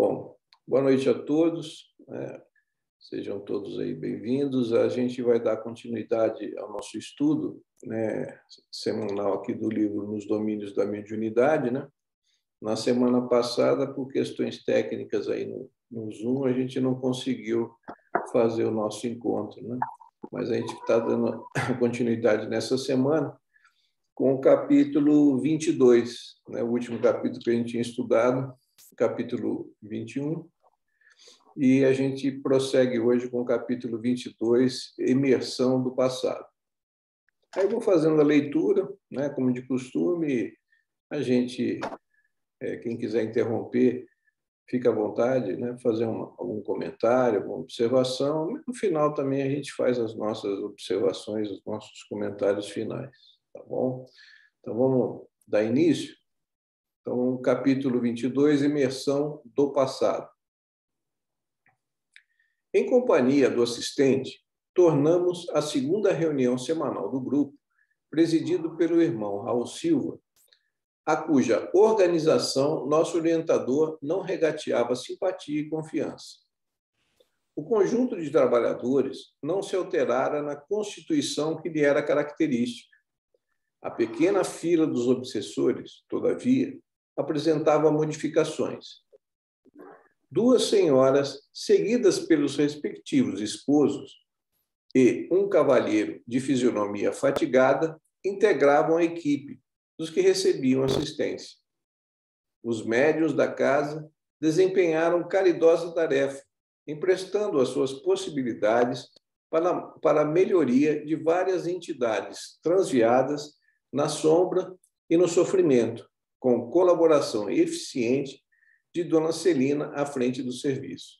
Bom, boa noite a todos, sejam todos aí bem-vindos. A gente vai dar continuidade ao nosso estudo, semanal aqui do livro Nos Domínios da Mediunidade, né? Na semana passada, por questões técnicas aí no Zoom, a gente não conseguiu fazer o nosso encontro, né? Mas a gente está dando continuidade nessa semana com o capítulo 22, né? O último capítulo que a gente tinha estudado, capítulo 21, e a gente prossegue hoje com o capítulo 22, Imersão do Passado. Aí eu vou fazendo a leitura, né? Como de costume, a gente, quem quiser interromper, fica à vontade, né? Fazer algum comentário, alguma observação. No final também a gente faz as nossas observações, os nossos comentários finais, tá bom? Então vamos dar início. Então, capítulo 22, Imersão do Passado. Em companhia do assistente, tornamos a segunda reunião semanal do grupo, presidido pelo irmão Raul Silva, a cuja organização nosso orientador não regateava simpatia e confiança. O conjunto de trabalhadores não se alterara na constituição que lhe era característica. A pequena fila dos obsessores, todavia, apresentava modificações. Duas senhoras, seguidas pelos respectivos esposos, e um cavalheiro de fisionomia fatigada, integravam a equipe dos que recebiam assistência. Os médiuns da casa desempenharam caridosa tarefa, emprestando as suas possibilidades para a melhoria de várias entidades transviadas na sombra e no sofrimento, com colaboração eficiente de Dona Celina à frente do serviço.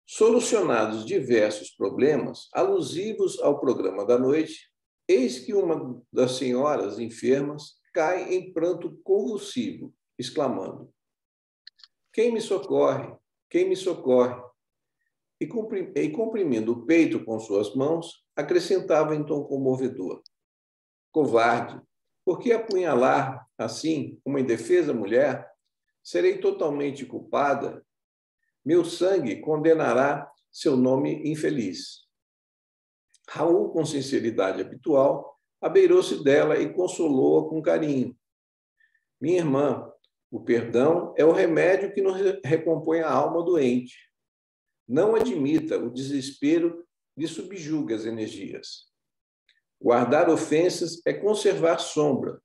Solucionados diversos problemas alusivos ao programa da noite, eis que uma das senhoras enfermas cai em pranto convulsivo, exclamando: "Quem me socorre? Quem me socorre?" E comprimindo o peito com suas mãos, acrescentava em tom comovedor: "Covarde, por que apunhalar assim uma indefesa mulher? Serei totalmente culpada. Meu sangue condenará seu nome infeliz." Raul, com sinceridade habitual, abeirou-se dela e consolou-a com carinho. "Minha irmã, o perdão é o remédio que nos recompõe a alma doente. Não admita o desespero lhe subjuga as energias. Guardar ofensas é conservar sombra.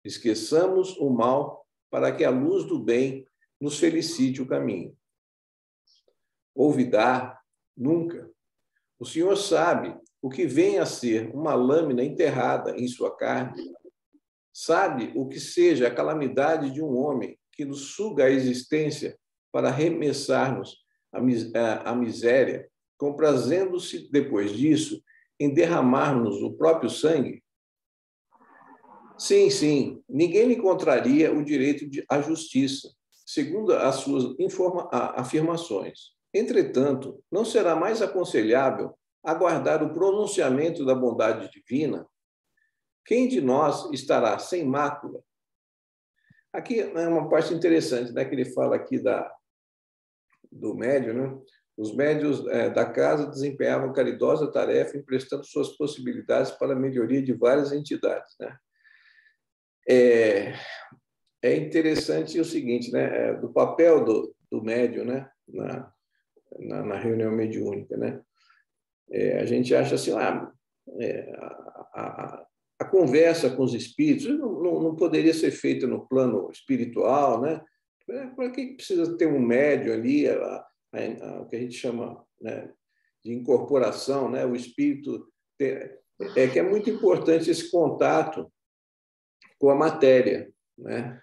Esqueçamos o mal para que a luz do bem nos felicite o caminho. Olvidar? Nunca. O senhor sabe o que vem a ser uma lâmina enterrada em sua carne? Sabe o que seja a calamidade de um homem que nos suga a existência para arremessar-nos a miséria, comprazendo-se, depois disso, em derramar-nos o próprio sangue? Sim, sim, ninguém lhe contraria o direito à justiça, segundo as suas afirmações. Entretanto, não será mais aconselhável aguardar o pronunciamento da bondade divina? Quem de nós estará sem mácula? Aqui é uma parte interessante, né, que ele fala aqui do médium, né? Os médiuns da casa desempenhavam caridosa tarefa, emprestando suas possibilidades para a melhoria de várias entidades, né? É interessante o seguinte, né? Do papel do médium, né? Na reunião mediúnica, né? A gente acha assim, a conversa com os espíritos não poderia ser feita no plano espiritual, né? Para que precisa ter um médium ali, o que a gente chama, né, de incorporação, né? O espírito que é muito importante esse contato com a matéria, né?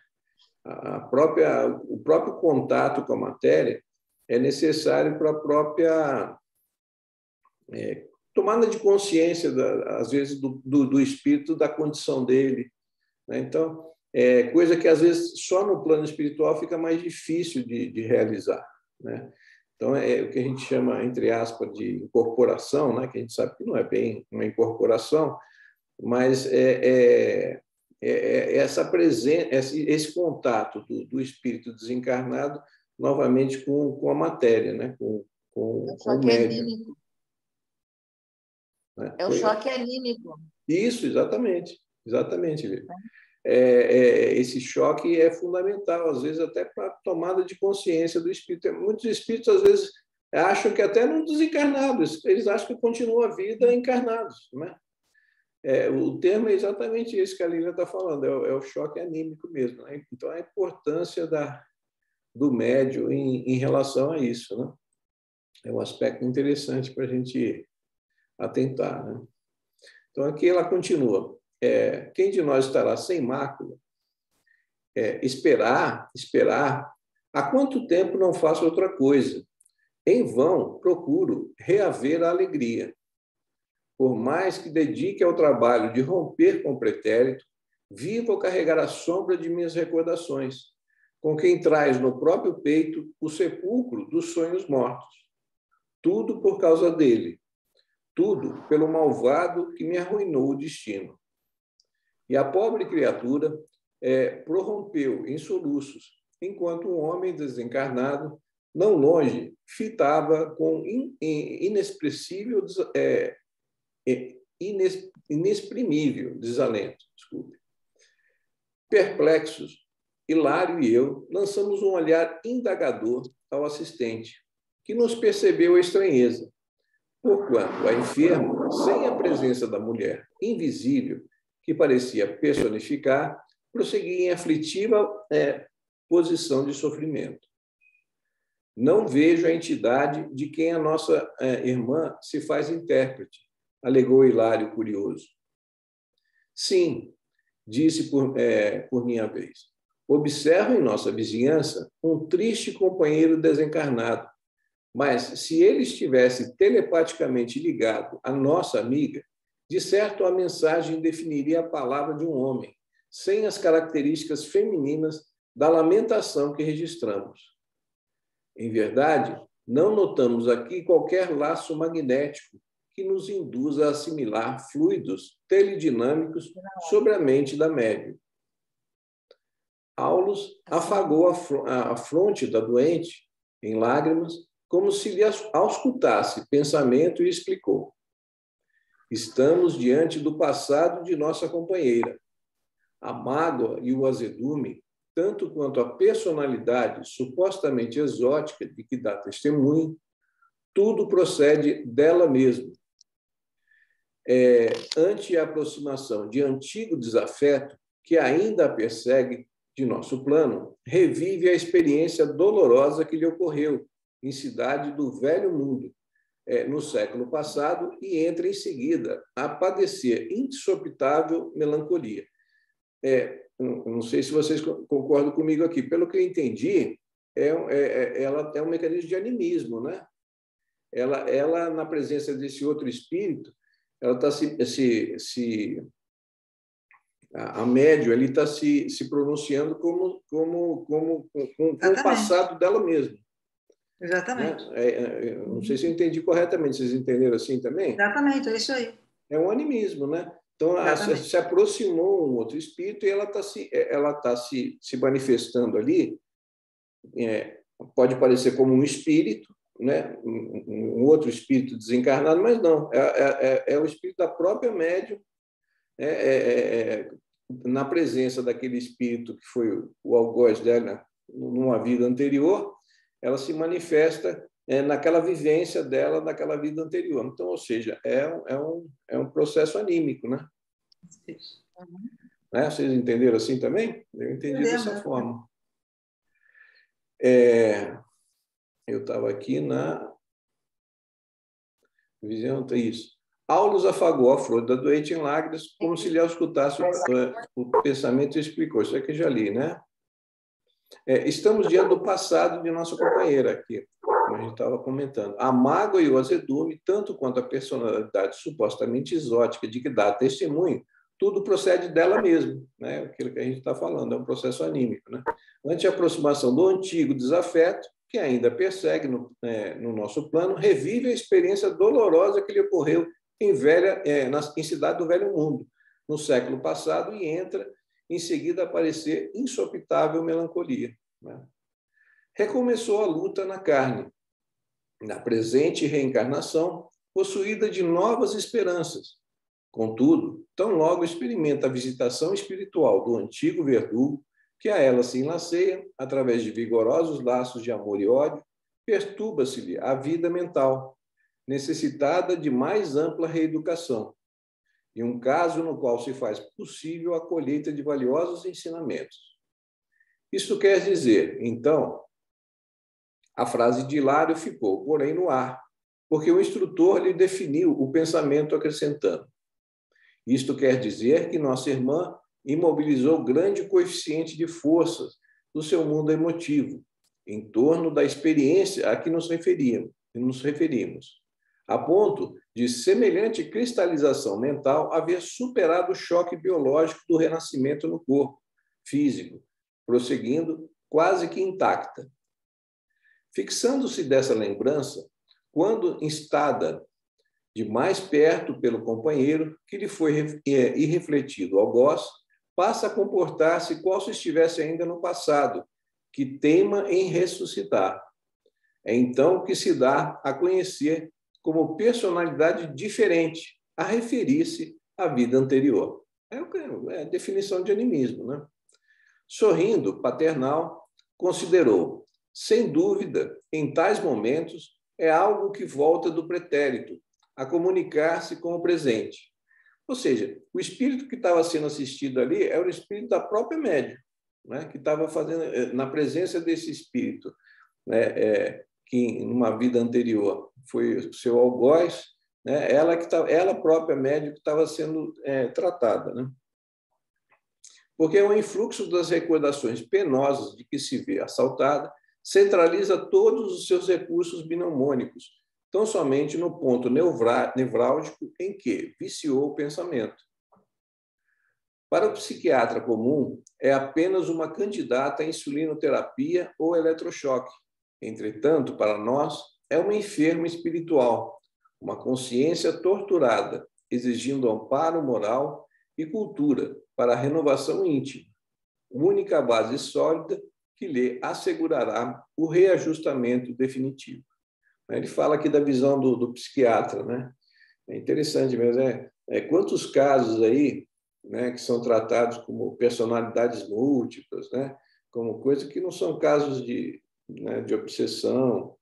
O próprio contato com a matéria é necessário para a própria tomada de consciência, às vezes, do espírito, da condição dele, né? Então, coisa que, às vezes, só no plano espiritual fica mais difícil de realizar, né? Então, é o que a gente chama, entre aspas, de incorporação, né? Que a gente sabe que não é bem uma incorporação, mas essa presença, esse contato do espírito desencarnado novamente com a matéria, né? com o médium. Anímico. Né? É o choque anímico. Isso, exatamente. Exatamente, Lívia. Esse choque é fundamental, às vezes até para a tomada de consciência do espírito. Muitos espíritos, às vezes, acham que até não desencarnados, eles acham que continuam a vida encarnados. Né? O termo é exatamente esse que a Lívia está falando, é o choque anímico mesmo. Né? Então, a importância do médium em relação a isso. Né? É um aspecto interessante para a gente atentar. Né? Então, aqui ela continua. Quem de nós estará sem mácula? Esperar, há quanto tempo não faço outra coisa? Em vão procuro reaver a alegria. Por mais que dedique ao trabalho de romper com o pretérito, vivo a carregar a sombra de minhas recordações, com quem traz no próprio peito o sepulcro dos sonhos mortos. Tudo por causa dele, tudo pelo malvado que me arruinou o destino. E a pobre criatura prorrompeu em soluços, enquanto um homem desencarnado, não longe, fitava com inexpressível, inexprimível desalento. Desculpe. Perplexos, Hilário e eu lançamos um olhar indagador ao assistente, que nos percebeu a estranheza, porquanto a enferma, sem a presença da mulher invisível, que parecia personificar, prosseguia em aflitiva posição de sofrimento. Não vejo a entidade de quem a nossa irmã se faz intérprete, alegou Hilário curioso. Sim, disse por minha vez. Observo em nossa vizinhança um triste companheiro desencarnado, mas se ele estivesse telepaticamente ligado à nossa amiga, de certo a mensagem definiria a palavra de um homem, sem as características femininas da lamentação que registramos. Em verdade, não notamos aqui qualquer laço magnético que nos induza a assimilar fluidos teledinâmicos sobre a mente da médium. Aulus afagou a fronte da doente em lágrimas, como se lhe auscultasse pensamento, e explicou. Estamos diante do passado de nossa companheira. A mágoa e o azedume, tanto quanto a personalidade supostamente exótica de que dá testemunho, tudo procede dela mesma. Ante a aproximação de antigo desafeto, que ainda a persegue de nosso plano, revive a experiência dolorosa que lhe ocorreu em cidade do Velho Mundo, no século passado, e entra em seguida a padecer insopitável melancolia. Não sei se vocês concordam comigo aqui. Pelo que eu entendi, ela é um mecanismo de animismo, né? Ela na presença desse outro espírito, ela está a médium ali está se pronunciando com o passado dela mesma. Exatamente. Né? Não sei se eu entendi corretamente. Vocês entenderam assim também? Exatamente, é isso aí. É um animismo, né? Então, se aproximou um outro espírito e ela está se manifestando ali. Pode parecer como um espírito, né? Um outro espírito desencarnado, mas não. É o espírito da própria médium, na presença daquele espírito que foi o algoz dela numa vida anterior, ela se manifesta naquela vivência dela naquela vida anterior. Então, ou seja, é um processo anímico, né? Uhum. Né? Vocês entenderam assim também? Eu entendi dessa forma. Eu estava aqui na visão, isso. Aulus afagou a flor da doente em lágrimas, como se lhe auscultasse o pensamento, e explicou. Isso aqui eu já li, né? Estamos diante do passado de nossa companheira aqui, como a gente estava comentando. A mágoa e o azedume, tanto quanto a personalidade supostamente exótica de que dá testemunho, tudo procede dela mesma, né? Aquilo que a gente está falando, é um processo anímico, né? Ante a aproximação do antigo desafeto, que ainda persegue no nosso plano, revive a experiência dolorosa que lhe ocorreu em cidade do Velho Mundo, no século passado, e entra em seguida a aparecer insopitável melancolia. Né? recomeçou a luta na carne, na presente reencarnação, possuída de novas esperanças. Contudo, tão logo experimenta a visitação espiritual do antigo verdugo, que a ela se enlaceia, através de vigorosos laços de amor e ódio, perturba-se-lhe a vida mental, necessitada de mais ampla reeducação, e um caso no qual se faz possível a colheita de valiosos ensinamentos. Isto quer dizer, então, a frase de Hilário ficou, porém, no ar, porque o instrutor lhe definiu o pensamento acrescentando: isto quer dizer que nossa irmã imobilizou grande coeficiente de forças do seu mundo emotivo, em torno da experiência a que nos referimos, a ponto de semelhante cristalização mental haver superado o choque biológico do renascimento no corpo físico, prosseguindo quase que intacta. Fixando-se dessa lembrança, quando instada de mais perto pelo companheiro, que lhe foi irrefletido algoz, passa a comportar-se qual se estivesse ainda no passado, que teima em ressuscitar. É então que se dá a conhecer como personalidade diferente, a referir-se à vida anterior. É a definição de animismo, né? Sorrindo, paternal, considerou: sem dúvida, em tais momentos, é algo que volta do pretérito, a comunicar-se com o presente. Ou seja, o espírito que estava sendo assistido ali era o espírito da própria médium, né? Que estava fazendo, na presença desse espírito, né? Que numa vida anterior foi o seu algoz, né? Ela própria médium que estava sendo tratada, né? Porque o influxo das recordações penosas de que se vê assaltada centraliza todos os seus recursos binomônicos, tão somente no ponto nevrálgico em que viciou o pensamento. Para o psiquiatra comum, é apenas uma candidata à insulinoterapia ou eletrochoque. Entretanto, para nós, é uma enferma espiritual, uma consciência torturada, exigindo amparo moral e cultura para a renovação íntima, única base sólida que lhe assegurará o reajustamento definitivo. Ele fala aqui da visão do psiquiatra, né? É interessante mesmo. Quantos casos aí, né, que são tratados como personalidades múltiplas, né? Como coisa que não são casos né, de obsessão,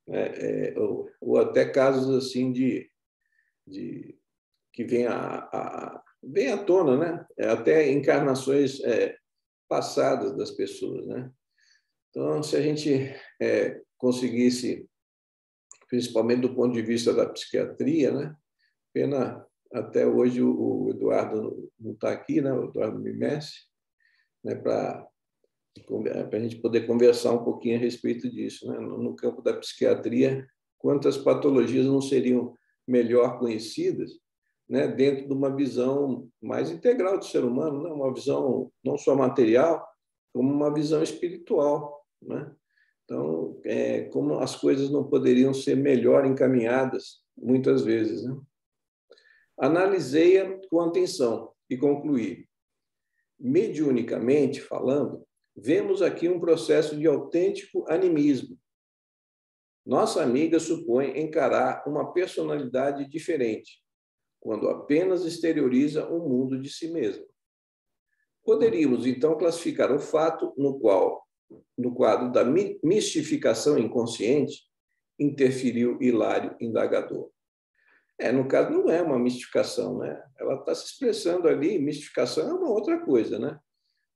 né? Ou até casos assim que vêm à tona, né? Até encarnações passadas das pessoas, né? Então, se a gente conseguisse, principalmente do ponto de vista da psiquiatria, né? Pena até hoje o Eduardo não está aqui, né? O Eduardo Mimesse, né? Para a gente poder conversar um pouquinho a respeito disso, né? No campo da psiquiatria, quantas patologias não seriam melhor conhecidas, né? Dentro de uma visão mais integral do ser humano, né? Uma visão não só material, como uma visão espiritual, né? Então, como as coisas não poderiam ser melhor encaminhadas, muitas vezes, né? Analisei-a com atenção e concluí: mediunicamente falando, vemos aqui um processo de autêntico animismo. Nossa amiga supõe encarar uma personalidade diferente, quando apenas exterioriza o mundo de si mesma. Poderíamos, então, classificar o fato no quadro da mistificação inconsciente, interferiu Hilário, indagador. No caso, não é uma mistificação, né? Ela está se expressando ali, mistificação é uma outra coisa, né?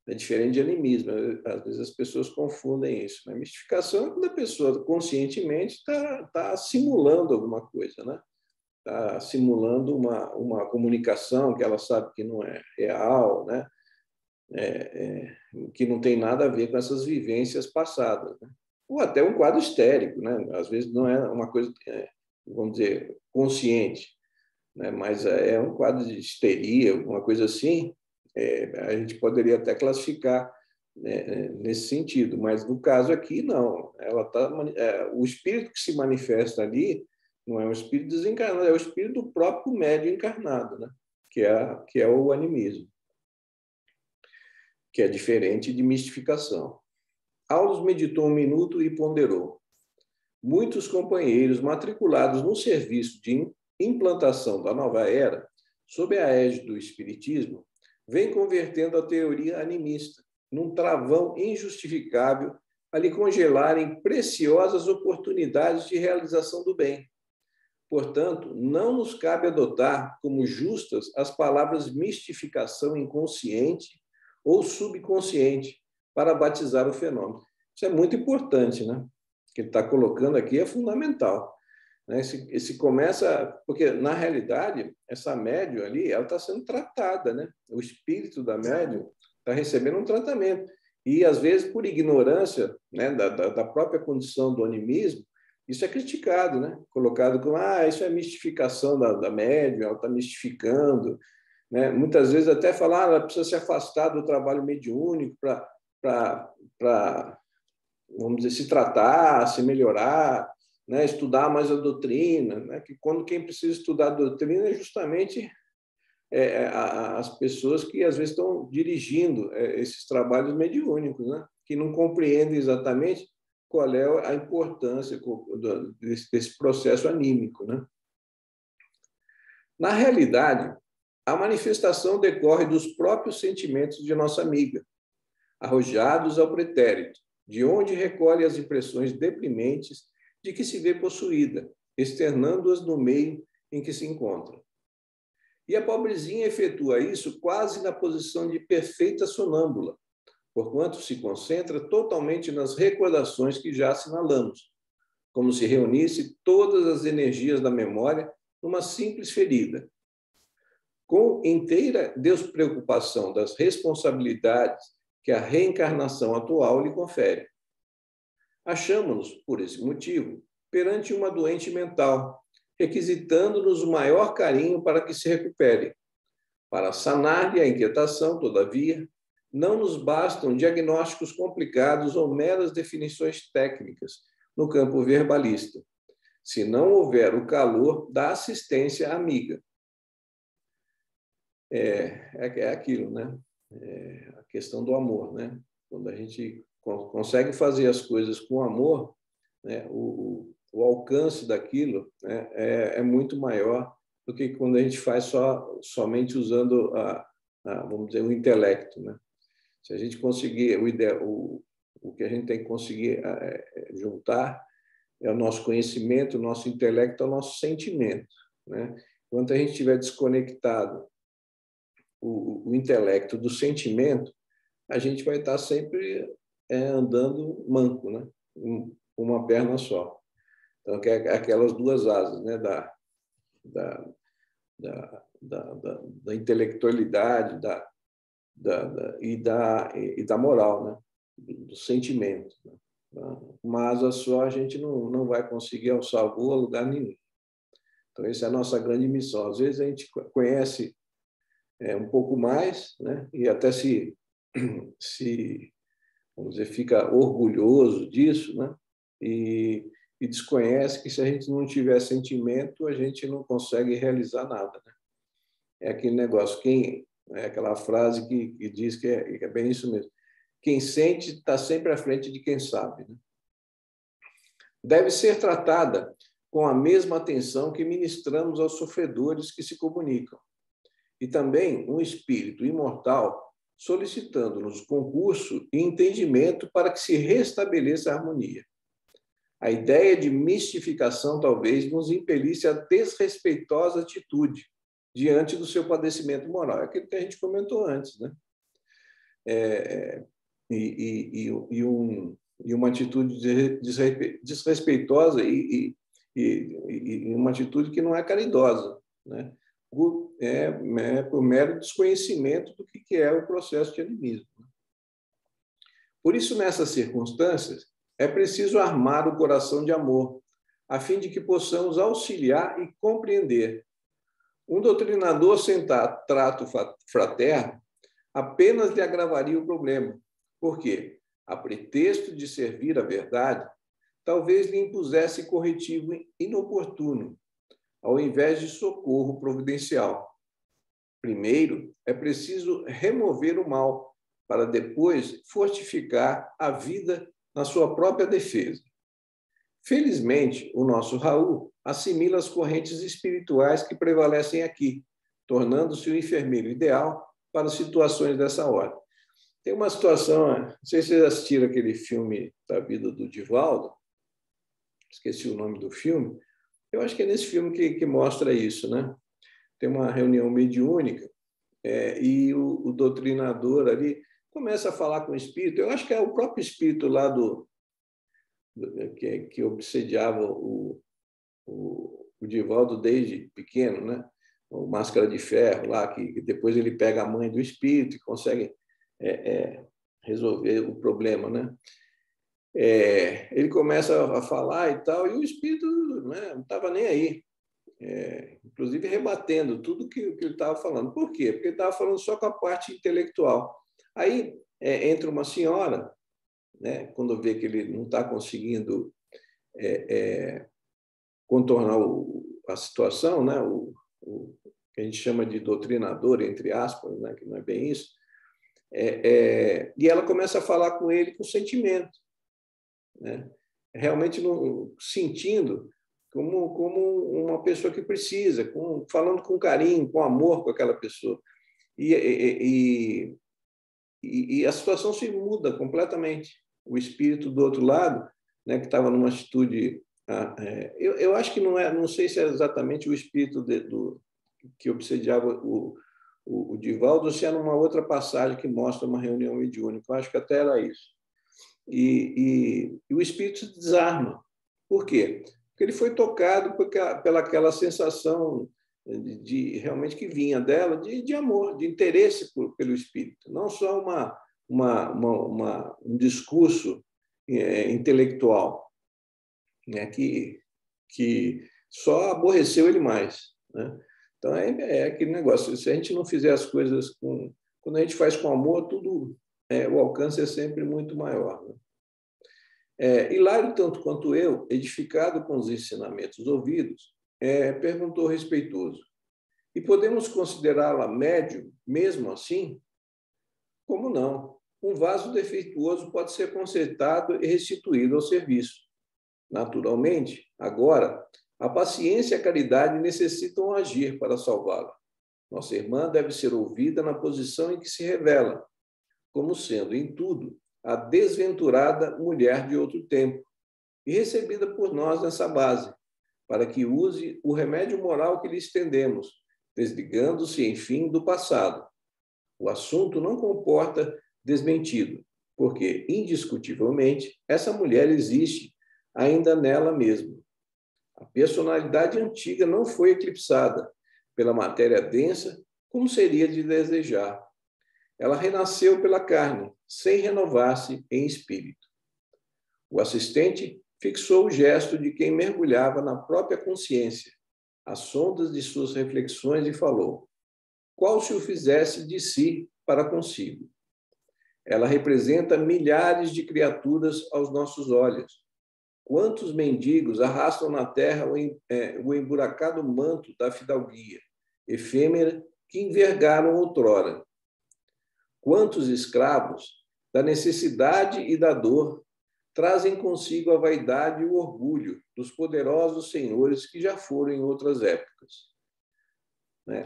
É diferente de animismo. Às vezes as pessoas confundem isso, né? Mistificação é quando a pessoa conscientemente está simulando alguma coisa, né? Está simulando uma comunicação que ela sabe que não é real, né? Que não tem nada a ver com essas vivências passadas, né? Ou até um quadro histérico, né? Às vezes não é uma coisa, vamos dizer, consciente, né? Mas é um quadro de histeria, alguma coisa assim. A gente poderia até classificar, né, nesse sentido, mas no caso aqui não. O espírito que se manifesta ali não é um espírito desencarnado, é o espírito do próprio médium encarnado, né? Que é o animismo, que é diferente de mistificação. Aulus meditou 1 minuto e ponderou. Muitos companheiros matriculados no serviço de implantação da nova era, sob a égide do Espiritismo, vêm convertendo a teoria animista num travão injustificável a lhe congelarem preciosas oportunidades de realização do bem. Portanto, não nos cabe adotar como justas as palavras mistificação inconsciente ou subconsciente para batizar o fenômeno. Isso é muito importante, né? O que ele está colocando aqui é fundamental. Esse começa... Porque, na realidade, essa médium ali, ela está sendo tratada, né? O espírito da médium está recebendo um tratamento. E, às vezes, por ignorância, né, da própria condição do animismo, isso é criticado, né? Colocado como, isso é mistificação da médium, ela está mistificando, né? Muitas vezes até falar, ela precisa se afastar do trabalho mediúnico para, vamos dizer, se tratar, se melhorar, né? Estudar mais a doutrina, né? Que quando quem precisa estudar a doutrina é justamente as pessoas que às vezes estão dirigindo esses trabalhos mediúnicos, né? Que não compreendem exatamente qual é a importância desse processo anímico, né? Na realidade, a manifestação decorre dos próprios sentimentos de nossa amiga, arrojados ao pretérito, de onde recolhe as impressões deprimentes de que se vê possuída, externando-as no meio em que se encontra. E a pobrezinha efetua isso quase na posição de perfeita sonâmbula, porquanto se concentra totalmente nas recordações que já assinalamos, como se reunisse todas as energias da memória numa simples ferida. Com inteira despreocupação das responsabilidades que a reencarnação atual lhe confere. Achamos-nos, por esse motivo, perante uma doente mental, requisitando-nos o maior carinho para que se recupere. Para sanar-lhe a inquietação, todavia, não nos bastam diagnósticos complicados ou meras definições técnicas no campo verbalista, se não houver o calor da assistência amiga. É aquilo, né? A questão do amor, né? Quando a gente consegue fazer as coisas com amor, né, o alcance daquilo, né, é muito maior do que quando a gente faz somente usando vamos dizer, o intelecto, né? Se a gente conseguir o que a gente tem que conseguir juntar é o nosso conhecimento, o nosso intelecto, o nosso sentimento, né? Enquanto a gente estiver desconectado o intelecto do sentimento, a gente vai estar sempre andando manco, né? Uma perna só. Então, que é aquelas duas asas, né? Da intelectualidade e da moral, né? Do sentimento. Né? Uma asa só a gente não vai conseguir alçar voo a lugar nenhum. Então, essa é a nossa grande missão. Às vezes a gente conhece um pouco mais, né? E até vamos dizer, fica orgulhoso disso, né? E desconhece que se a gente não tiver sentimento, a gente não consegue realizar nada, né? É aquele negócio, aquela frase que diz que é bem isso mesmo. Quem sente está sempre à frente de quem sabe, né? Deve ser tratada com a mesma atenção que ministramos aos sofredores que se comunicam. E também um espírito imortal solicitando-nos concurso e entendimento para que se restabeleça a harmonia. A ideia de mistificação talvez nos impelisse a desrespeitosa atitude diante do seu padecimento moral. É aquilo que a gente comentou antes, né? E uma atitude desrespeitosa e uma atitude que não é caridosa, né? Por mero desconhecimento do que é o processo de animismo. Por isso, nessas circunstâncias, é preciso armar o coração de amor, a fim de que possamos auxiliar e compreender. Um doutrinador sem trato fraterno apenas lhe agravaria o problema, porque, a pretexto de servir a verdade, talvez lhe impusesse corretivo inoportuno, ao invés de socorro providencial. Primeiro, é preciso remover o mal, para depois fortificar a vida na sua própria defesa. Felizmente, o nosso Raul assimila as correntes espirituais que prevalecem aqui, tornando-se o enfermeiro ideal para situações dessa ordem. Tem uma situação, não sei se vocês assistiram aquele filme da vida do Divaldo, esqueci o nome do filme, eu acho que é nesse filme que mostra isso, né? Tem uma reunião mediúnica e o doutrinador ali começa a falar com o espírito, eu acho que é o próprio espírito lá que obsediava o Divaldo desde pequeno, né? O Máscara de Ferro, lá, que depois ele pega a mãe do espírito e consegue resolver o problema, né? Ele começa a falar e tal, e o espírito, né, não estava nem aí, inclusive rebatendo tudo que ele estava falando. Por quê? Porque ele estava falando só com a parte intelectual. Aí entra uma senhora, né, quando vê que ele não está conseguindo contornar a situação, né, o que a gente chama de doutrinador, entre aspas, né, que não é bem isso, e ela começa a falar com ele com sentimento, né, realmente sentindo como uma pessoa que precisa, falando com carinho, com amor com aquela pessoa. E a situação se muda completamente. O espírito do outro lado, né, que estava numa atitude... eu acho que não sei se é exatamente o espírito que obsediava o Divaldo, ou se é numa outra passagem que mostra uma reunião mediúnica. Eu acho que até era isso. E o espírito se desarma. Por quê? Porque ele foi tocado pelaquela sensação realmente que vinha dela de amor, de interesse pelo espírito. Não só um discurso intelectual, né, que só aborreceu ele mais, né? Então, é aquele negócio. Se a gente não fizer as coisas quando a gente faz com amor, tudo... o alcance é sempre muito maior, né? Hilário, tanto quanto eu, edificado com os ensinamentos ouvidos, perguntou respeitoso: e podemos considerá-la médium mesmo assim? Como não? Um vaso defeituoso pode ser consertado e restituído ao serviço. Naturalmente, agora, a paciência e a caridade necessitam agir para salvá-la. Nossa irmã deve ser ouvida na posição em que se revela, como sendo, em tudo, a desventurada mulher de outro tempo, e recebida por nós nessa base, para que use o remédio moral que lhe estendemos, desligando-se, enfim, do passado. O assunto não comporta desmentido, porque, indiscutivelmente, essa mulher existe ainda nela mesma. A personalidade antiga não foi eclipsada pela matéria densa, como seria de desejar. Ela renasceu pela carne, sem renovar-se em espírito. O assistente fixou o gesto de quem mergulhava na própria consciência, às sondas de suas reflexões, e falou: qual se o fizesse de si para consigo? Ela representa milhares de criaturas aos nossos olhos. Quantos mendigos arrastam na terra o emburacado manto da fidalguia, efêmera, que envergaram outrora? Quantos escravos, da necessidade e da dor, trazem consigo a vaidade e o orgulho dos poderosos senhores que já foram em outras épocas?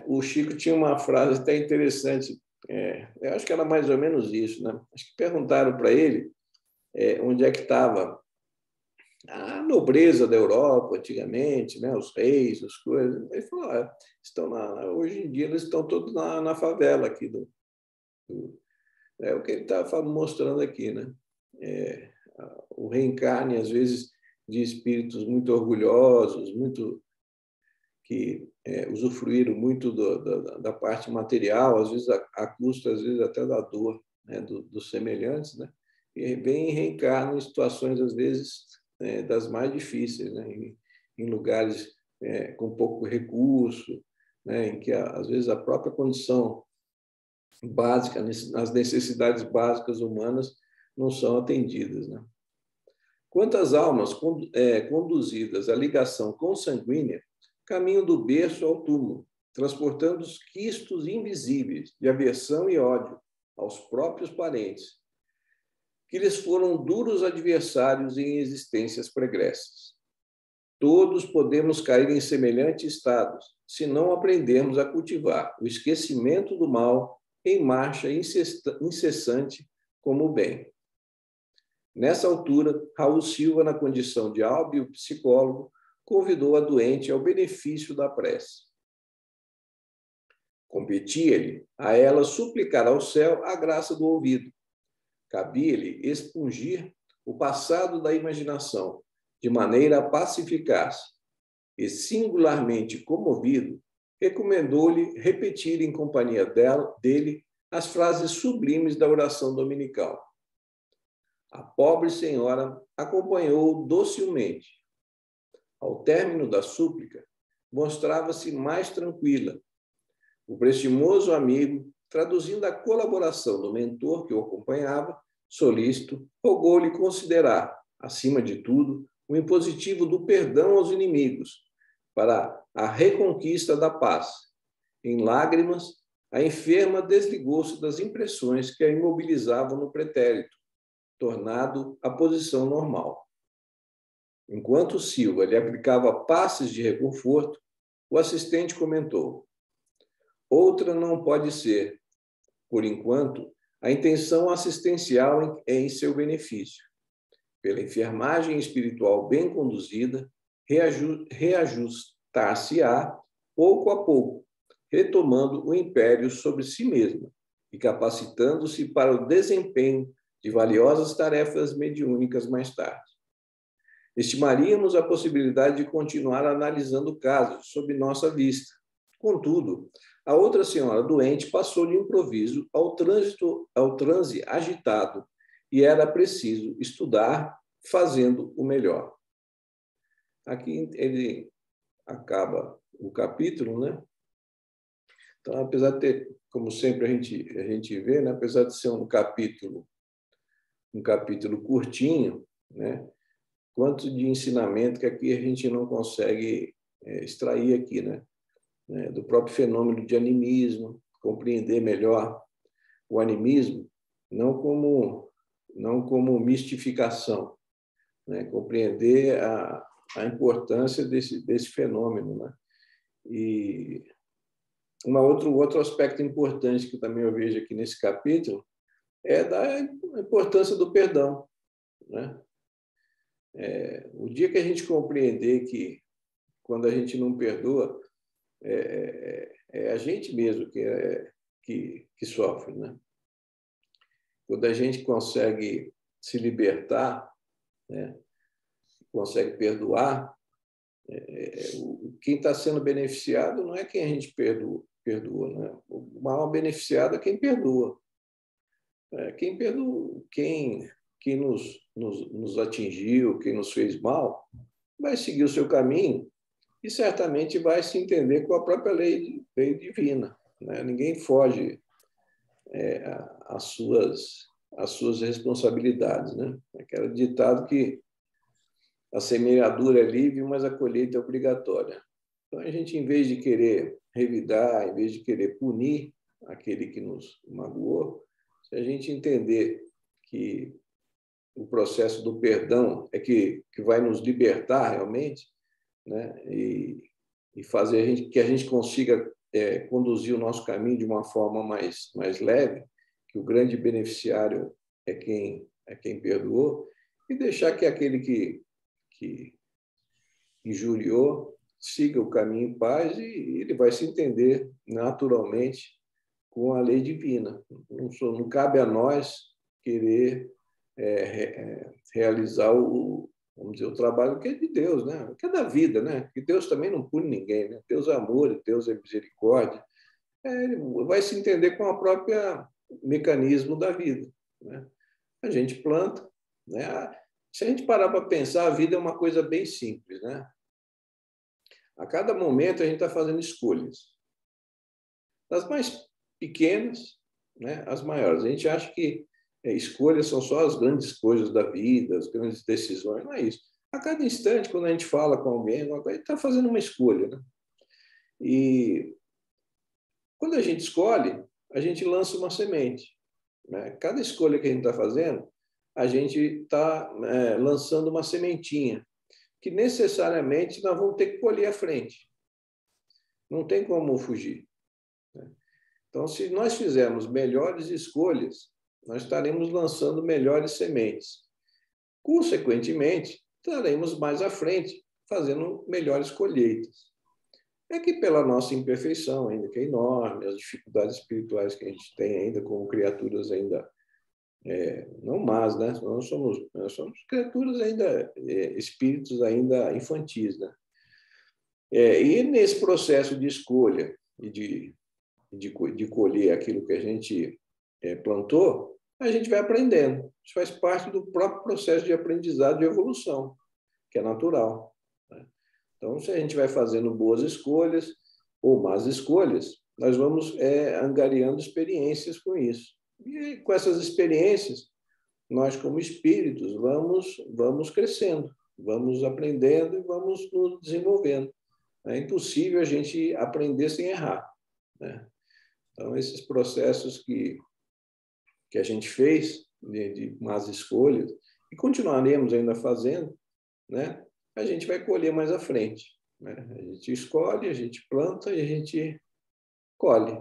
O Chico tinha uma frase até interessante, eu acho que era mais ou menos isso, né? Acho que perguntaram para ele onde é que estava a nobreza da Europa antigamente, né? Os reis, as coisas. Ele falou: hoje em dia eles estão todos na favela aqui é o que ele está mostrando aqui, né? O reencarne, às vezes, de espíritos muito orgulhosos, que usufruíram muito da parte material, às vezes a custo, às vezes até da dor, né, dos semelhantes, né? E vem e reencarna em situações, às vezes, das mais difíceis, né? Em lugares com pouco recurso, né? Em que, às vezes, a própria condição básica, as necessidades básicas humanas não são atendidas, né? Quantas almas conduzidas à ligação consanguínea caminham do berço ao túmulo, transportando os quistos invisíveis de aversão e ódio aos próprios parentes, que lhes foram duros adversários em existências pregressas. Todos podemos cair em semelhantes estados, se não aprendermos a cultivar o esquecimento do mal em marcha incessante como o bem. Nessa altura, Raul Silva, na condição de hábil psicólogo, convidou a doente ao benefício da prece. Competia-lhe a ela suplicar ao céu a graça do ouvido. Cabia-lhe expungir o passado da imaginação, de maneira a pacificar-se, e, singularmente comovido, recomendou-lhe repetir em companhia dele as frases sublimes da oração dominical. A pobre senhora acompanhou-o docilmente. Ao término da súplica, mostrava-se mais tranquila. O prestimoso amigo, traduzindo a colaboração do mentor que o acompanhava, solícito, rogou-lhe considerar, acima de tudo, o impositivo do perdão aos inimigos, para a reconquista da paz. Em lágrimas, a enferma desligou-se das impressões que a imobilizavam no pretérito, tornado à posição normal. Enquanto Silva lhe aplicava passes de reconforto, o assistente comentou: outra não pode ser. Por enquanto, a intenção assistencial é em seu benefício. Pela enfermagem espiritual bem conduzida, reajustar-se-á pouco a pouco, retomando o império sobre si mesma e capacitando-se para o desempenho de valiosas tarefas mediúnicas mais tarde. Estimaríamos a possibilidade de continuar analisando casos sob nossa vista. Contudo, a outra senhora doente passou de improviso ao transe agitado e era preciso estudar fazendo o melhor. Aqui ele acaba o capítulo, né? Então, apesar de ter, como sempre a gente vê, né? Apesar de ser um capítulo curtinho, né? Quanto de ensinamento que aqui a gente não consegue extrair aqui, né? Do próprio fenômeno de animismo, compreender melhor o animismo, não como mistificação, né? Compreender a importância desse fenômeno, né? E outro aspecto importante que também eu vejo aqui nesse capítulo é da importância do perdão, né? O dia que a gente compreender que, quando a gente não perdoa, é a gente mesmo que sofre, né? Quando a gente consegue se libertar, né? Consegue perdoar, quem está sendo beneficiado não é quem a gente perdoa, né? O maior beneficiado é quem perdoa. Quem perdoa, quem nos atingiu, quem nos fez mal, vai seguir o seu caminho e certamente vai se entender com a própria lei divina, né? Ninguém foge às suas responsabilidades, né? Aquele ditado que a semeadura é livre, mas a colheita é obrigatória. Então, a gente, em vez de querer revidar, em vez de querer punir aquele que nos magoou, se a gente entender que o processo do perdão é que vai nos libertar realmente, né? E fazer que a gente consiga conduzir o nosso caminho de uma forma mais leve, que o grande beneficiário é quem perdoou, e deixar que aquele que injuriou siga o caminho em paz e ele vai se entender naturalmente com a lei divina. Não cabe a nós querer realizar vamos dizer, o trabalho que é de Deus, né? Que é da vida, né? Que Deus também não pune ninguém, né? Deus é amor, Deus é misericórdia. Ele vai se entender com o próprio mecanismo da vida, né? A gente planta, né? Se a gente parar para pensar, a vida é uma coisa bem simples, né? A cada momento a gente está fazendo escolhas. Das mais pequenas, né, às maiores. A gente acha que escolhas são só as grandes coisas da vida, as grandes decisões. Não é isso. A cada instante, quando a gente fala com alguém, a gente está fazendo uma escolha, né? E quando a gente escolhe, a gente lança uma semente, né? Cada escolha que a gente está fazendo, a gente está lançando uma sementinha, que necessariamente nós vamos ter que colher à frente. Não tem como fugir. Então, se nós fizermos melhores escolhas, nós estaremos lançando melhores sementes. Consequentemente, estaremos mais à frente, fazendo melhores colheitas. É que pela nossa imperfeição, ainda que é enorme, as dificuldades espirituais que a gente tem ainda como criaturas ainda não más, né? Nós somos criaturas ainda, espíritos ainda infantis, né? E nesse processo de escolha e de colher aquilo que a gente plantou, a gente vai aprendendo. Isso faz parte do próprio processo de aprendizado e evolução, que é natural, né? Então, se a gente vai fazendo boas escolhas ou más escolhas, nós vamos angariando experiências com isso. E com essas experiências, nós, como espíritos, vamos crescendo, vamos aprendendo e vamos nos desenvolvendo. É impossível a gente aprender sem errar, né? Então, esses processos que a gente fez de más escolhas, e continuaremos ainda fazendo, né? A gente vai colher mais à frente, né? A gente escolhe, a gente planta e a gente colhe.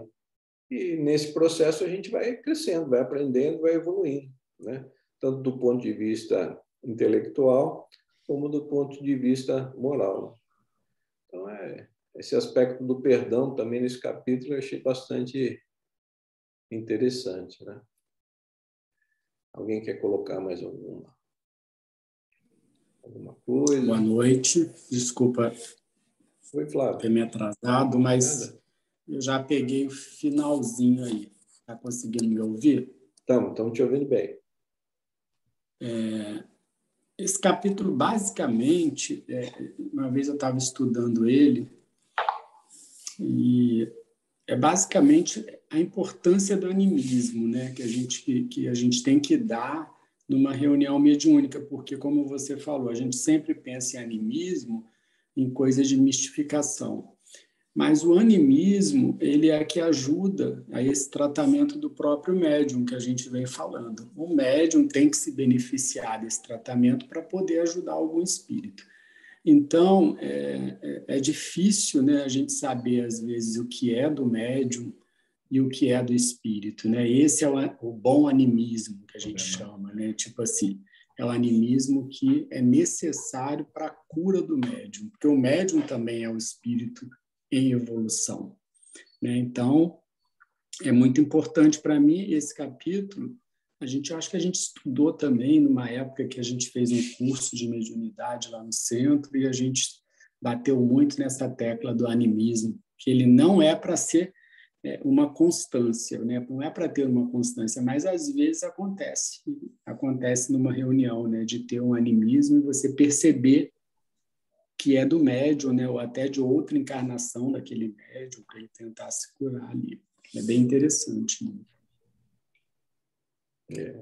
E nesse processo a gente vai crescendo, vai aprendendo, vai evoluindo, né? Tanto do ponto de vista intelectual como do ponto de vista moral. Então, esse aspecto do perdão também nesse capítulo eu achei bastante interessante, né? Alguém quer colocar mais alguma coisa? Boa noite. Desculpa Oi, Flávio. ter me atrasado, mas eu já peguei o finalzinho aí. Está conseguindo me ouvir? Estamos te ouvindo bem. Esse capítulo, basicamente, uma vez eu estava estudando ele, e é basicamente a importância do animismo, né, que a gente tem que dar numa reunião mediúnica, porque, como você falou, a gente sempre pensa em animismo, em coisas de mistificação. Mas o animismo, ele é que ajuda a esse tratamento do próprio médium que a gente vem falando. O médium tem que se beneficiar desse tratamento para poder ajudar algum espírito. Então, é difícil, né, a gente saber, às vezes, o que é do médium e o que é do espírito, né? Esse é o bom animismo que a gente chama, né? Tipo assim, é o animismo que é necessário para a cura do médium, porque o médium também é o espírito em evolução, né? Então, é muito importante para mim esse capítulo. Acho que a gente estudou também numa época que a gente fez um curso de mediunidade lá no centro e a gente bateu muito nessa tecla do animismo, que ele não é para ser uma constância, né? Não é para ter uma constância, mas às vezes acontece numa reunião, né? De ter um animismo e você perceber que é do médium, né? Ou até de outra encarnação daquele médium para ele tentar se curar ali. É bem interessante, né?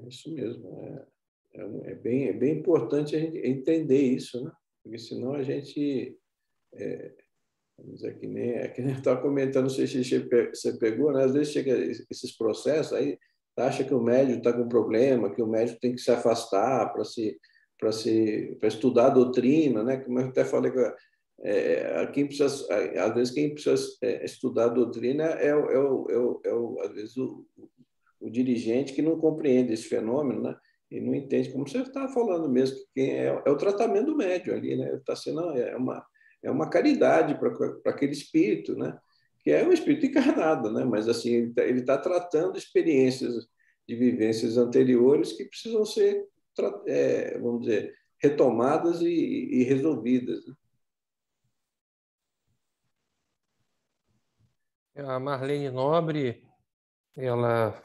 Isso mesmo. É bem importante a gente entender isso, né? Porque senão a gente, vamos dizer, que nem eu estava comentando, não sei se você pegou, né? Às vezes chega esses processos, aí acha que o médium está com problema, que o médium tem que se afastar para estudar a doutrina, né? Como eu até falei, às vezes quem precisa estudar a doutrina às vezes o dirigente que não compreende esse fenômeno, né? E não entende, como você está falando mesmo, que é o tratamento do médium ali, né? Está sendo uma caridade para aquele espírito, né? Que é um espírito encarnado, né? Mas assim ele tá tratando experiências de vivências anteriores que precisam ser, vamos dizer, retomadas e resolvidas, né? A Marlene Nobre, ela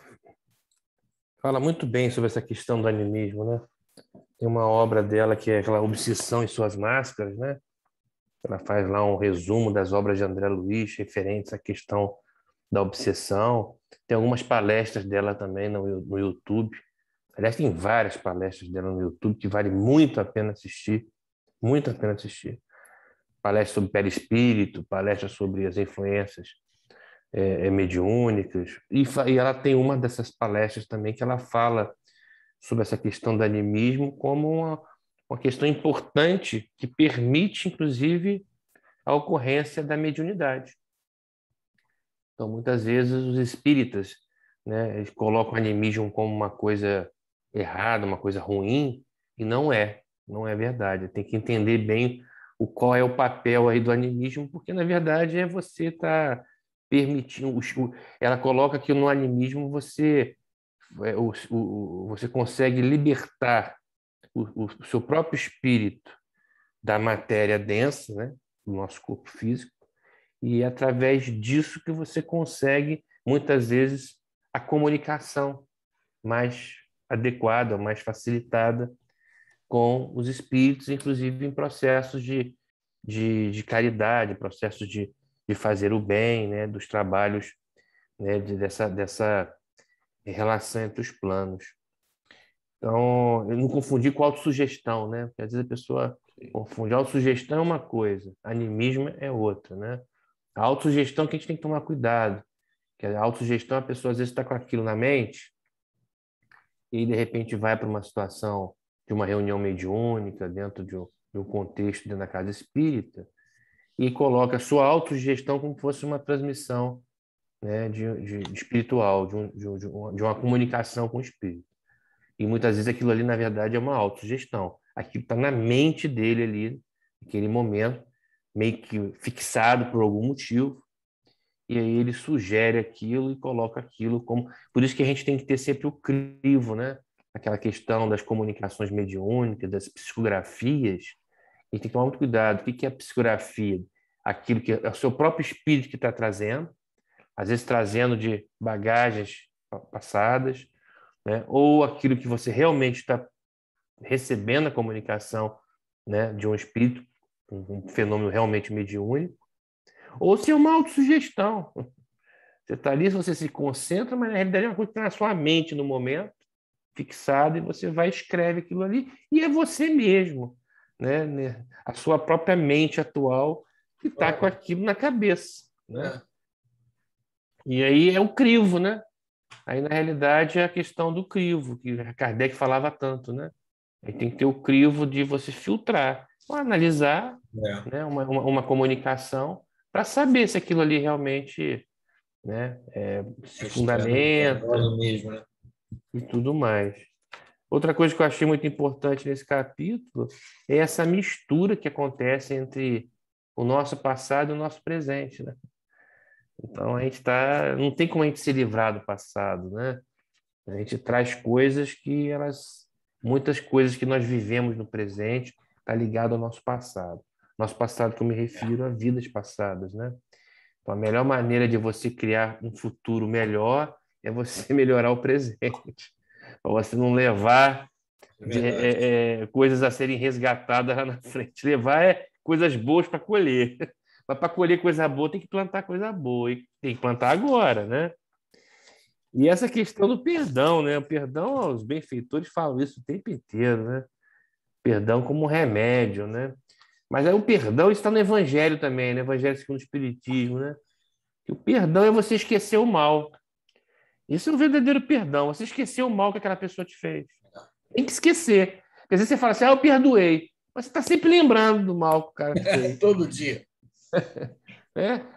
fala muito bem sobre essa questão do animismo, né? Tem uma obra dela que é aquela Obsessão e Suas Máscaras, né? Ela faz lá um resumo das obras de André Luiz referentes à questão da obsessão. Tem algumas palestras dela também no YouTube. Aliás, tem várias palestras dela no YouTube que vale muito a pena assistir. Muito a pena assistir. Palestras sobre perispírito, palestras sobre as influências mediúnicas. E ela tem uma dessas palestras também que ela fala sobre essa questão do animismo como uma questão importante que permite, inclusive, a ocorrência da mediunidade. Então, muitas vezes, os espíritas, né, eles colocam o animismo como uma coisa errada, uma coisa ruim, e não é verdade. Tem que entender bem qual é o papel aí do animismo, porque, na verdade, é você estar permitindo... Ela coloca que no animismo você consegue libertar o seu próprio espírito da matéria densa, né, do nosso corpo físico, e é através disso que você consegue, muitas vezes, a comunicação mais adequada, mais facilitada com os espíritos, inclusive em processos de caridade, processos de fazer o bem, né, dos trabalhos, né, dessa relação entre os planos. Então, eu não confundi com autossugestão, né? Porque às vezes a pessoa confunde. Autossugestão é uma coisa, animismo é outra, né? A autossugestão que a gente tem que tomar cuidado. Que a autossugestão, a pessoa às vezes está com aquilo na mente e de repente vai para uma situação de uma reunião mediúnica, dentro de um contexto dentro da casa espírita, e coloca a sua autossugestão como se fosse uma transmissão, né, de espiritual, de uma comunicação com o espírito. E muitas vezes aquilo ali, na verdade, é uma autossugestão. Aquilo está na mente dele ali, naquele momento, meio que fixado por algum motivo, e aí ele sugere aquilo e coloca aquilo como... Por isso que a gente tem que ter sempre o crivo, né? Aquela questão das comunicações mediúnicas, das psicografias. A gente tem que tomar muito cuidado. O que é a psicografia? Aquilo que é o seu próprio espírito que está trazendo, às vezes trazendo de bagagens passadas, né? Ou aquilo que você realmente está recebendo a comunicação, né, de um espírito, um fenômeno realmente mediúnico, ou se é uma autossugestão. Você está ali, você se concentra, mas na realidade é uma coisa que está na sua mente no momento, fixada, e você vai e escreve aquilo ali, e é você mesmo, né? A sua própria mente atual que está com aquilo na cabeça, né? E aí é o crivo, né? Aí, na realidade, é a questão do crivo, que Kardec falava tanto, né? Aí tem que ter o crivo de você filtrar, ou analisar, né, uma comunicação para saber se aquilo ali realmente, né, se fundamenta mesmo, né? e tudo mais. Outra coisa que eu achei muito importante nesse capítulo é essa mistura que acontece entre o nosso passado e o nosso presente, né? Então, não tem como a gente se livrar do passado, né? A gente traz coisas muitas coisas que nós vivemos no presente está ligado ao nosso passado. Nosso passado que eu me refiro a vidas passadas, né? Então, a melhor maneira de você criar um futuro melhor é você melhorar o presente. Para você não levar coisas a serem resgatadas lá na frente. Levar coisas boas para colher. Mas para colher coisa boa, tem que plantar coisa boa. E tem que plantar agora, né? E essa questão do perdão, né? O perdão, os benfeitores falam isso o tempo inteiro, né? Perdão como um remédio, né? Mas aí o perdão está no Evangelho também, no Evangelho segundo o Espiritismo, né? Que o perdão é você esquecer o mal. Isso é um verdadeiro perdão, você esquecer o mal que aquela pessoa te fez. Tem que esquecer. Porque às vezes você fala assim, eu perdoei. Mas você está sempre lembrando do mal que o cara te fez. Todo dia.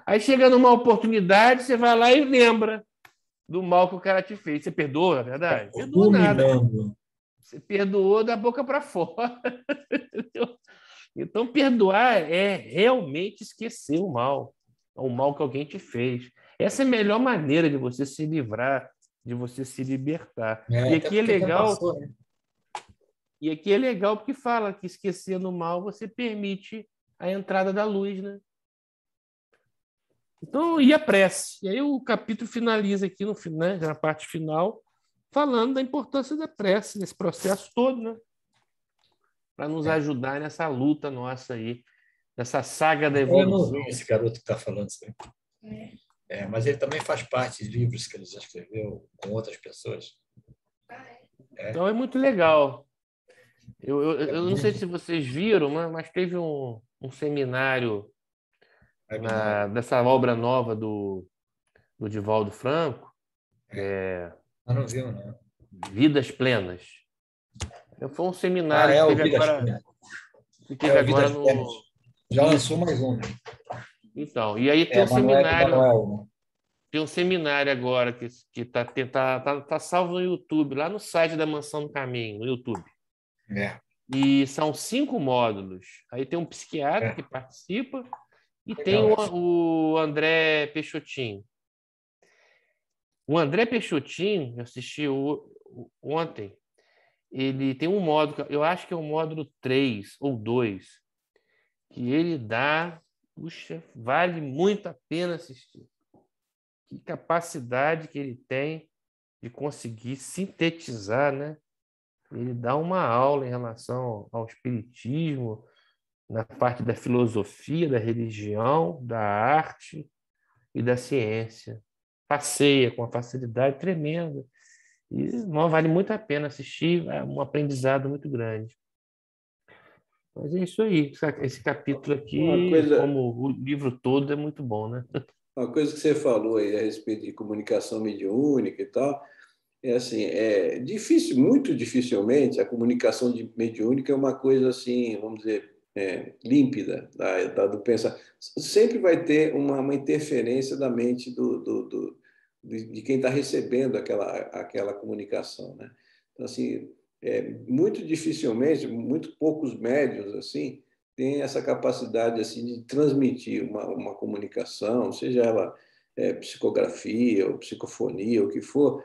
Aí chega numa oportunidade, você vai lá e lembra do mal que o cara te fez. Você perdoa, é verdade? Perdoa nada. Você perdoou da boca para fora. Então, perdoar é realmente esquecer o mal que alguém te fez. Essa é a melhor maneira de você se livrar, de você se libertar. E aqui é legal. Passou, né? E aqui é legal porque fala que esquecendo o mal você permite a entrada da luz, né? Então, e a prece? E aí o capítulo finaliza aqui né, na parte final, falando da importância da prece nesse processo todo, né? Para nos ajudar nessa luta nossa aí, nessa saga da evolução. Eu não vi esse garoto que está falando isso aí. Mas ele também faz parte de livros que ele já escreveu com outras pessoas. Então é muito legal. Eu não sei se vocês viram, mas teve um seminário dessa obra nova do Divaldo Franco, não viu, não. Vidas Plenas. Foi um seminário que o teve Vidas agora, Férreas. que teve agora Vidas no... Férreas. Já lançou mais um, né? Então, e aí tem um Manuel, né? tem um seminário agora que tá salvo no YouTube, lá no site da Mansão do Caminho, no YouTube. É. E são 5 módulos. Aí tem um psiquiatra que participa e tem Legal. o André Peixotin. O André Peixotin, eu assisti ontem, ele tem um módulo, eu acho que é o módulo 3 ou 2, que ele dá, puxa, vale muito a pena assistir. Que capacidade que ele tem de conseguir sintetizar, né? Ele dá uma aula em relação ao espiritismo, na parte da filosofia, da religião, da arte e da ciência. Passeia com uma facilidade tremenda. E não vale muito a pena assistir, é um aprendizado muito grande. Mas é isso aí. Esse capítulo aqui, como o livro todo, é muito bom, né? Uma coisa que você falou aí a respeito de comunicação mediúnica e tal, é assim, difícil, muito dificilmente a comunicação mediúnica é uma coisa assim, vamos dizer, límpida do pensar. Sempre vai ter uma interferência da mente de quem está recebendo aquela comunicação, né? Então, assim, muito dificilmente, muito poucos médiuns assim têm essa capacidade assim de transmitir uma comunicação, seja ela psicografia ou psicofonia, o que for,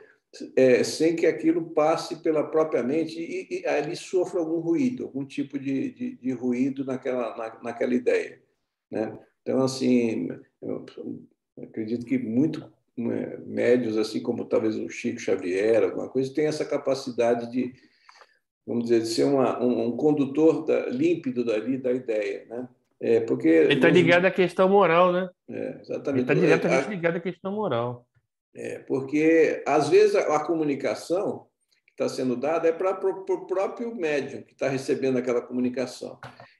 sem que aquilo passe pela própria mente e ali sofra algum ruído, algum tipo de ruído naquela ideia, né? Então, assim, eu acredito que muito médios, assim como talvez o Chico Xavier, alguma coisa, tem essa capacidade de, vamos dizer, de ser um condutor límpido da ideia, né? Porque ele está ligado à questão moral, né? exatamente. Ele está diretamente ligado à questão moral. Porque, às vezes, a comunicação que está sendo dada é para o próprio médium que está recebendo aquela comunicação.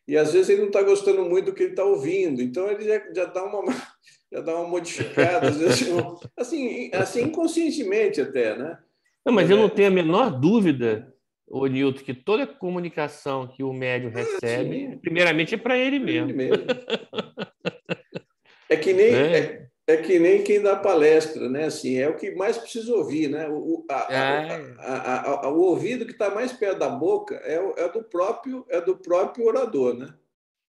E, às vezes, ele não está gostando muito do que ele está ouvindo, então ele já dá uma modificada, às vezes, assim inconscientemente até, né? Não, mas eu não tenho a menor dúvida, ô Nilton, que toda comunicação que o médium recebe, primeiramente é para ele mesmo. É que nem quem dá palestra, né? Assim, é o que mais precisa ouvir, né? O ouvido que está mais perto da boca é do próprio orador, né?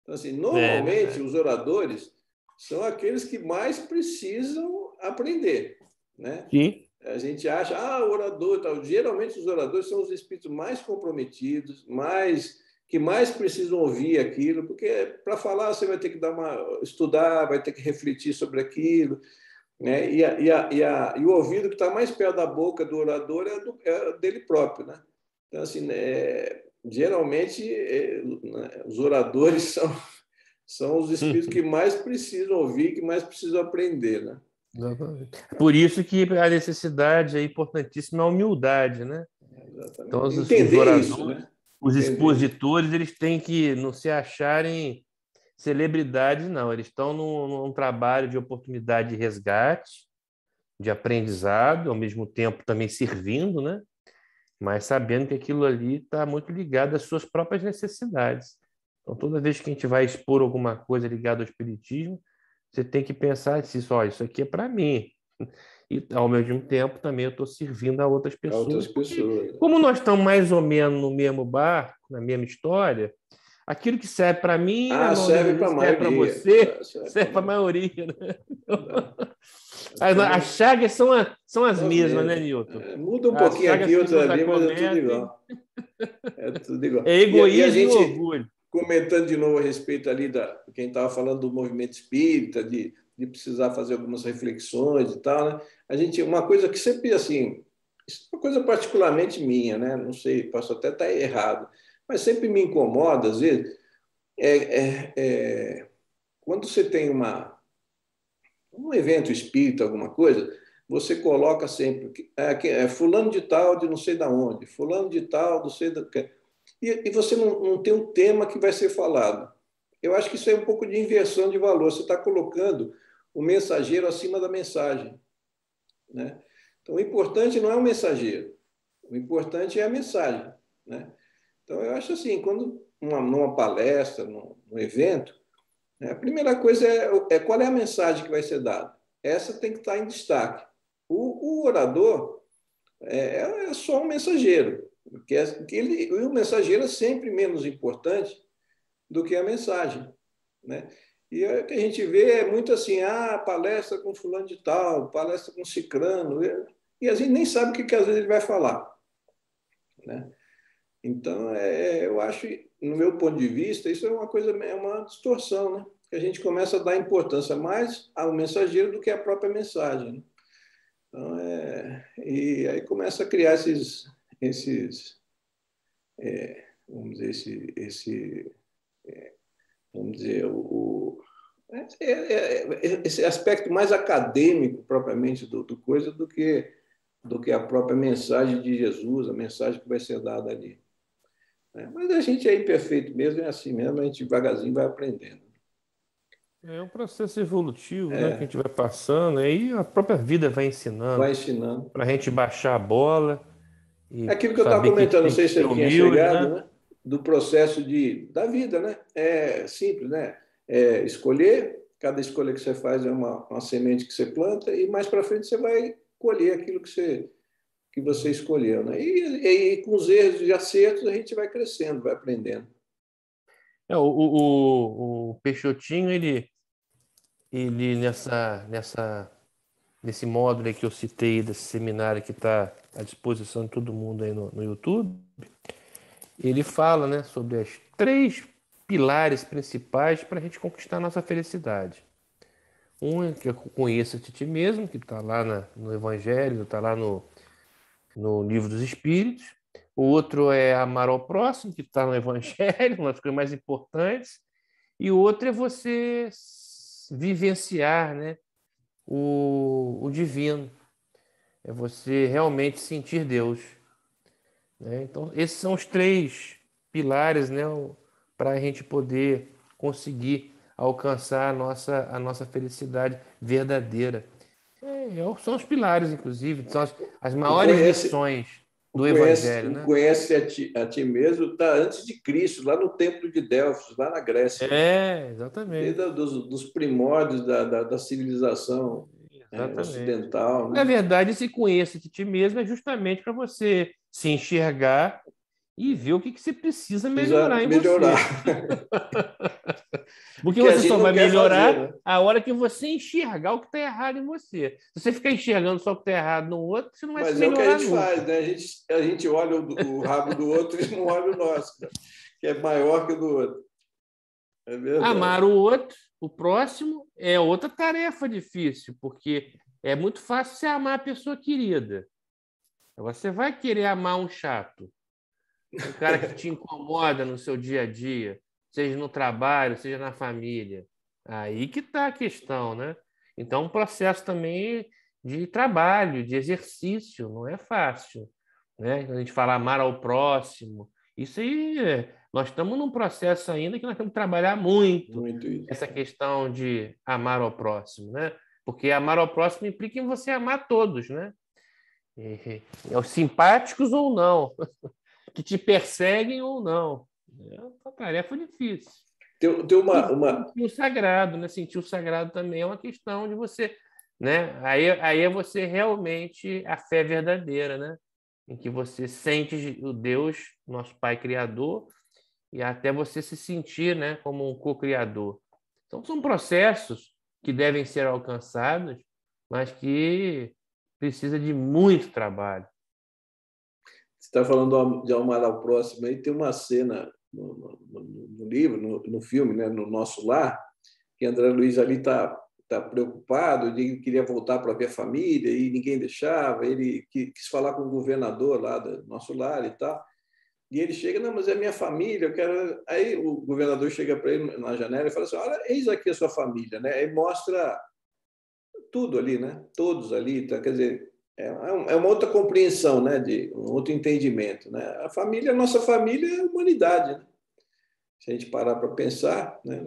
Então, assim, normalmente os oradores são aqueles que mais precisam aprender, né? Sim. A gente acha, o orador, tal. Geralmente os oradores são os espíritos mais comprometidos, que mais precisam ouvir aquilo, porque para falar você vai ter que estudar, vai ter que refletir sobre aquilo, né? E o ouvido que está mais perto da boca do orador é dele próprio, né? Então, assim, geralmente os oradores são os espíritos que mais precisam ouvir, que mais precisam aprender, né? Por isso que a necessidade é importantíssima, a humildade, né? Exatamente. Então, Entender isso, né? Os expositores, eles têm que não se acharem celebridades, não. Eles estão num trabalho de oportunidade de resgate, de aprendizado, ao mesmo tempo também servindo, né? Mas sabendo que aquilo ali está muito ligado às suas próprias necessidades. Então, toda vez que a gente vai expor alguma coisa ligada ao espiritismo, você tem que pensar assim, isso aqui é para mim. E, ao mesmo tempo, também eu estou servindo a outras pessoas. Como nós estamos mais ou menos no mesmo barco, na mesma história, aquilo que serve para mim, serve para você, serve para a maioria. Né? As chagas são as mesmas, né, Nilton? Muda um pouquinho aqui, outra ali, mas é tudo igual. É egoísmo e orgulho. Comentando de novo a respeito ali quem estava falando do movimento espírita, de precisar fazer algumas reflexões e tal, né? Uma coisa que sempre, assim, isso é uma coisa particularmente minha, né? Não sei, posso até estar errado, mas sempre me incomoda, às vezes, quando você tem um evento espírita, alguma coisa, você coloca sempre fulano de tal de não sei da onde, fulano de tal, não sei da... E você não tem um tema que vai ser falado. Eu acho que isso é um pouco de inversão de valor. Você está colocando o mensageiro acima da mensagem, né? Então, o importante não é o mensageiro. O importante é a mensagem, né? Então, eu acho assim, quando numa palestra, num evento, né, a primeira coisa é qual é a mensagem que vai ser dada. Essa tem que estar em destaque. O orador é só um mensageiro, o mensageiro é sempre menos importante do que a mensagem, né? E o que a gente vê é muito assim, palestra com fulano de tal, palestra com cicrano, e a gente nem sabe o que às vezes ele vai falar, né? Então, eu acho, no meu ponto de vista, isso é uma distorção, né? Que a gente começa a dar importância mais ao mensageiro do que à própria mensagem, né? Então, e aí começa a criar vamos dizer, vamos dizer, esse aspecto mais acadêmico propriamente do coisa do que a própria mensagem de Jesus, a mensagem que vai ser dada ali. Mas a gente é imperfeito mesmo, é assim mesmo, a gente devagarzinho vai aprendendo. É um processo evolutivo, né, que a gente vai passando, aí a própria vida vai ensinando. Vai ensinando. Para a gente baixar a bola e Aquilo que eu estava saber que comentando, não tem sei que se ser você tinha humilde, chegado, né? né? Do processo da vida, né? É simples, né? Escolher, cada escolha que você faz é uma semente que você planta, e mais para frente você vai colher aquilo que você escolheu, né? E com os erros e acertos a gente vai crescendo, vai aprendendo. O Peixotinho, ele nesse módulo aí que eu citei, desse seminário que está à disposição de todo mundo aí no YouTube, ele fala, né, sobre as 3 pilares principais para a gente conquistar a nossa felicidade. Um é que conheça-te a ti mesmo, que está lá no Evangelho, está lá no Livro dos Espíritos. O outro é amar ao próximo, que está no Evangelho, uma das coisas mais importantes. E o outro é você vivenciar, né, o divino. É você realmente sentir Deus, né? Então, esses são os 3 pilares, né, para a gente poder conseguir alcançar a nossa felicidade verdadeira. São os pilares, inclusive, são as maiores lições do Evangelho, né? Conhece a ti mesmo está antes de Cristo, lá no Templo de Delfos, lá na Grécia. Exatamente. Desde dos primórdios da civilização ocidental. Na verdade, esse conheça-te a ti mesmo é justamente para você se enxergar e ver o que você precisa melhorar em você. Porque você só vai melhorar a hora que você enxergar o que está errado em você. Se você ficar enxergando só o que está errado no outro, você não vai se melhorar nunca. Mas é o que a gente faz, né? A gente olha o rabo do outro e não olha o nosso, que é maior que o do outro. É verdade. Amar o outro, o próximo, é outra tarefa difícil, porque é muito fácil você amar a pessoa querida. Você vai querer amar um chato, um cara que te incomoda no seu dia a dia, seja no trabalho, seja na família. Aí que está a questão, né? Então, um processo também de trabalho, de exercício, não é fácil, né? Quando a gente fala amar ao próximo, isso aí, nós estamos num processo ainda que nós temos que trabalhar muito essa questão de amar ao próximo, né? Porque amar ao próximo implica em você amar todos, né? Os simpáticos ou não, que te perseguem ou não. É uma tarefa difícil. Tem Sentir o sagrado, né? Sentir o sagrado também é uma questão de você, né? Aí é você realmente a fé verdadeira, né? Em que você sente o Deus, nosso Pai Criador, e até você se sentir, né, como um co-criador. Então, são processos que devem ser alcançados, mas que precisa de muito trabalho. Você está falando de amar ao próximo, aí tem uma cena no livro, no filme, né, no Nosso Lar, que André Luiz ali está preocupado, ele queria voltar para ver a família e ninguém deixava, ele quis falar com o governador lá do Nosso Lar e tal, e ele chega, não, mas é minha família, eu quero... Aí o governador chega para ele na janela e fala assim, olha, eis aqui a sua família, né? Aí mostra tudo ali, né? Todos ali, tá? Quer dizer, é uma outra compreensão, né? De um outro entendimento, né? A família, a nossa família é a humanidade, né? Se a gente parar para pensar, né?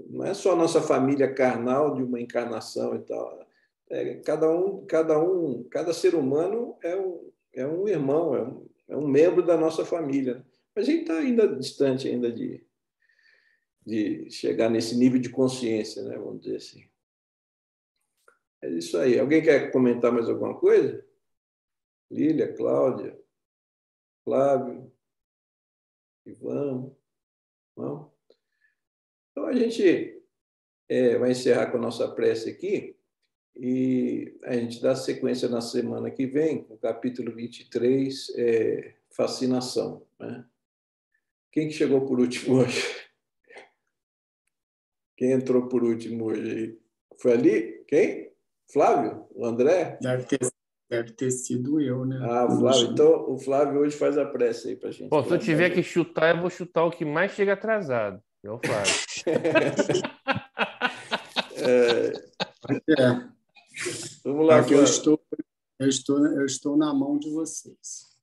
Não é só a nossa família carnal de uma encarnação e tal. Cada ser humano é um irmão, é um membro da nossa família, né? A gente está ainda distante ainda de chegar nesse nível de consciência, né? Vamos dizer assim. É isso aí. Alguém quer comentar mais alguma coisa? Lília, Cláudia, Flávio, Ivan? Não? Então, a gente vai encerrar com a nossa prece aqui e a gente dá sequência na semana que vem, com o capítulo 23, fascinação. Né? Quem que chegou por último hoje? Quem entrou por último hoje? Foi ali? Quem? Flávio? O André? Deve ter sido eu, né? Ah, Flávio. Então, o Flávio hoje faz a prece aí para a gente. Bom, se eu tiver que chutar, eu vou chutar o que mais chega atrasado. É o Flávio. Vamos lá, Porque Flávio. eu estou na mão de vocês.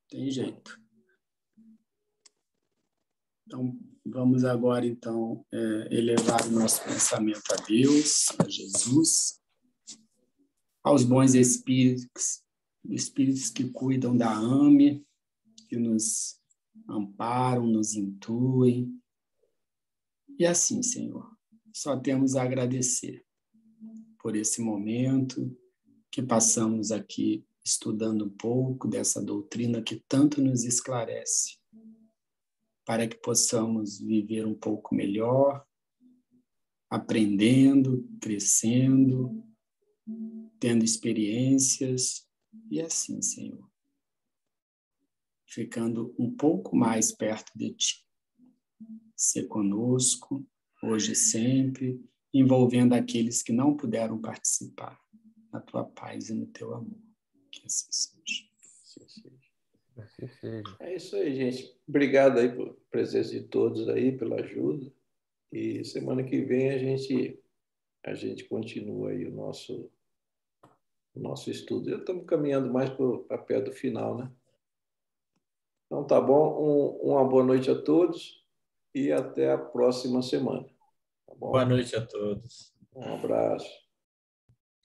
Tem jeito. Então, vamos agora, então, elevar o nosso pensamento a Deus, a Jesus, aos bons espíritos que cuidam da AME, que nos amparam, nos intuem. E assim, Senhor, só temos a agradecer por esse momento que passamos aqui estudando um pouco dessa doutrina que tanto nos esclarece, para que possamos viver um pouco melhor, aprendendo, crescendo, tendo experiências, e assim, Senhor, ficando um pouco mais perto de Ti. Ser conosco, hoje e sempre, envolvendo aqueles que não puderam participar, na Tua paz e no Teu amor. Que assim seja. Assim seja. É isso aí, gente. Obrigado aí pela presença de todos aí, pela ajuda. E semana que vem a gente continua aí o nosso estudo. Já estamos caminhando mais para perto do final, né? Então, tá bom. Uma boa noite a todos e até a próxima semana. Tá bom? Boa noite a todos. Um abraço.